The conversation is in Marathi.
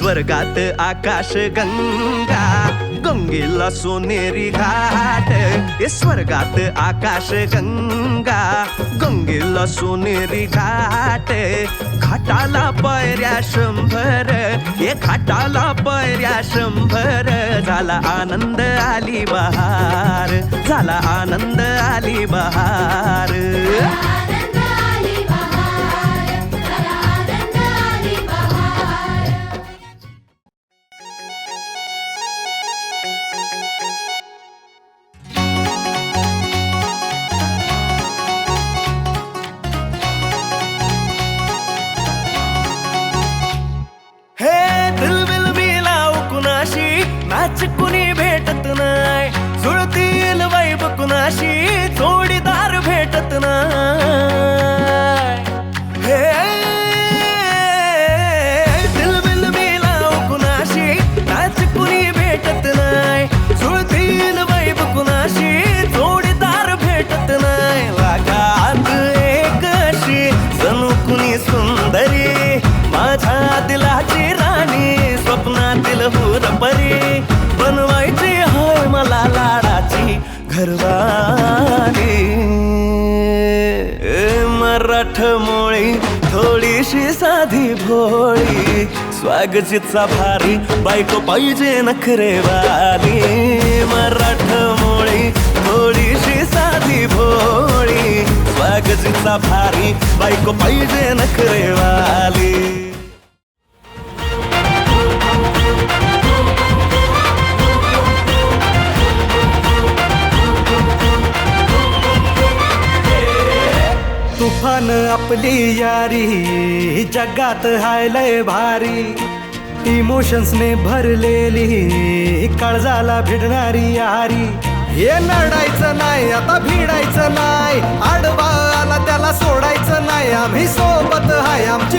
स्वर्गात आकाश गंगा, गंगेला सोनेरी घाट. स्वर्गात आकाश गंगा, गंगेला सोनेरी घाट. घाटाला पायऱ्या 100, घाटाला पायऱ्या 100. झाला आनंद आली बहार, झाला आनंद आली बहार. नाच कुणी भेटत नाय, जुळतील वाईब कुणाशी जोडीदार भेटत नाय. हे दिलबिल मिलाव कुणाशी नाच कुणी भेटत नाय, जुळतील वाईब कुणाशी जोडीदार भेटत नाय. लागात एक अशी जणू कुणी सुंदरी, माझ्या दिलाची राणी, स्वप्नातील हुरपरी. बनवायची होय मला लाडाची घरवाली. मराठमोळी थोडीशी साधी भोळी, स्वागतीचा भारी बायको पाहिजे नखरेवाली. मराठमोळी थोडीशी साधी भोळी, स्वागतीचा भारी बायको पाहिजे नखरेवाली. तुफान आपली यारी, जगात हाय लय भारी. इमोशन्सने भरलेली, काळजाला भिडणारी यारी. हे लढायचं नाही आता भिडायचं नाही, आडवा आला त्याला सोडायचं नाही. आम्ही सोबत हाय, आमची